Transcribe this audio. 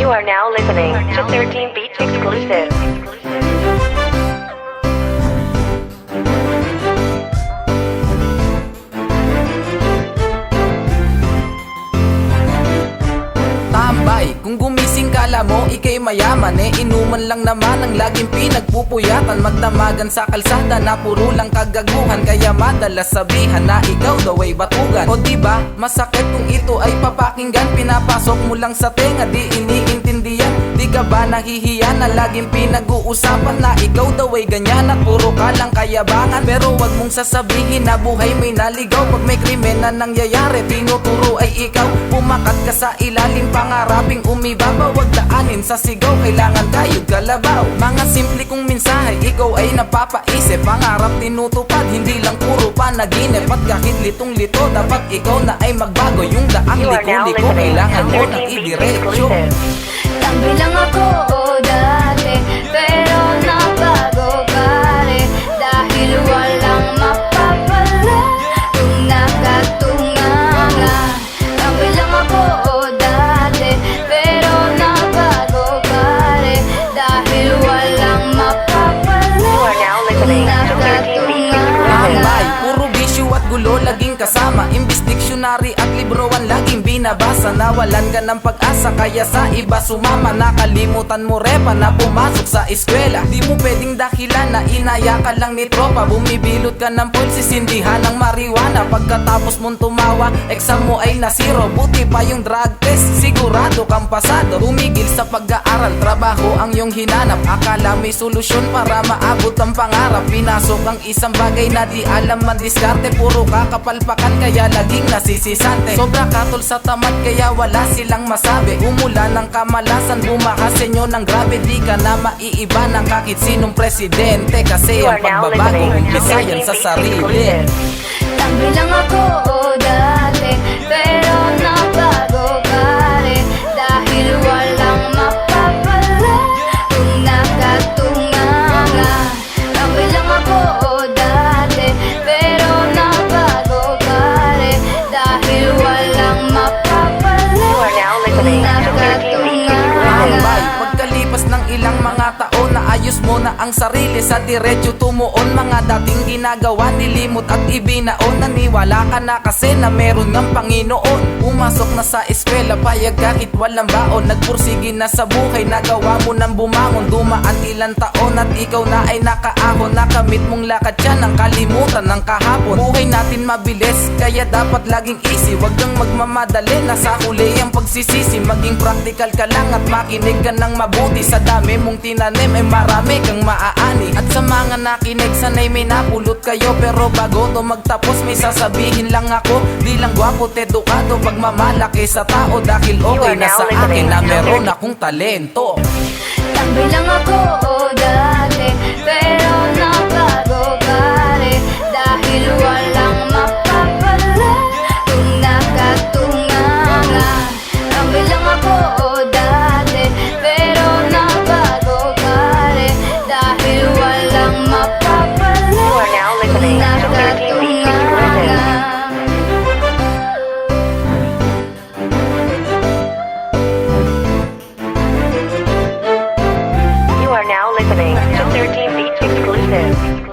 You are now listening to 13 Beats Exclusive. Tambay, kung gumising kala mo ikay mayaman, inuman lang naman ang laging pinagpupuyatan. Magdamagan sa kalsada na puro lang kagaguhan, kaya madalas sabihan na ikaw daw ay batugan. O diba, masakit kung ito ay papakinggan, pinapasok mo lang sa tenga, di iniintindihan. Di ka ba nahihiya na laging pinag-uusapan na ikaw daw ay ganyan at puro ka lang kayabangan? Pero wag mong sasabihin na buhay may naligaw, pag may krimen na nangyayari tinuturo ay ikaw. Pumakat ka sa ilalim, pangaraping umibabaw, wag daanin sa sigaw, kailangan kayod kalabaw. Mga simple kong mensahe, ikaw ay napapaisip, pangarap tinutupad, hindi lang puro panaginip. At kahit litong-lito, dapat ikaw na ay magbago. Yung daang You are now liko-liko, listening kailangan to mo nang 13 Beats idiretso. Exclusive. Lambi lang ako dati, pero nabago ka rin. Dahil walang mapapala kung nakatunganga. Lambi lang ako dati, pero nabago ka rin. Dahil walang mapapala You are now listening to 13 Beats Tambay, Exclusive. puro bisyo at gulo laging kasama. Imbis diksyonary at libroan laging binabasa. Nawalan ka ng pag-asa kaya sa iba sumama. Nakalimutan mo repa na pumasok sa eskwela. Di mo pwedeng dahilan na inaya ka lang ni tropa. Bumibilot ka ng pool, sisindihan ng marijuana. Pagkatapos mong tumawa, exam mo ay nasiro. Buti pa yung drug test, sigurado kang pasado. Tumigil sa pag-aaral, trabaho ang iyong hinanap. Akala may solusyon para maabot ang pangarap. Pinasok ang isang bagay na di alam man diskarte. Puro kakapalpakan kaya laging nasisisante. Sobra katol sa tamad kaya wala silang masabi. Umulan ng kamalasan, bumaha sa inyo ng grabe. Di ka na maiiba ng kahit sinong presidente. Kasi You ang are now pagbabago, listening to umpisa 13 yan sa Beats sarili. Exclusive. Lambi lang ako dati, pero nabago ka rin. Dahil walang mapapala kung nakatunganga. Lambi lang ako dati, pero nabago ka rin. Dahil walang mapapala You are now listening to 13 Beats Tambay, Exclusive. pagkalipas ng ilang mga taon, naayos mo na ang sarili sa diretso tumuon. Mga dating ginagawa nilimot at ibinaon. Naniwala ka na kasi na meron ng Panginoon. Pumasok na sa eskwela, payag kahit walang baon. Nagpursige na sa buhay, nagawa mo nang bumangon. Dumaan ilang taon at ikaw na ay nakaahon. Nakamit mong lakad siya ng kalimutan ng kahapon. Buhay natin mabilis, kaya dapat laging easy. Wag kang magmamadali, nasa huli ang pagsisisi. Maging practical ka lang at makinig ka ng mabuti. Sa dami mong tinanim ay marami kang maaani. At sa mga nakinig, sanay may napulot kayo. Pero bago to magtapos, may sasabihin lang ako. Di lang gwapo, edukado, pagmamalaki sa tao. Dahil okay na sa akin na meron akong talento. Lambi lang ako dati, pero nabago ka rin. Dahil walang mapapala kung nakatunganga. Lambi lang ako dati, pero nabago ka rin. Dahil walang mapapala You are now listening to 13 Beats Exclusive. You are now listening to 13 Beats Exclusive.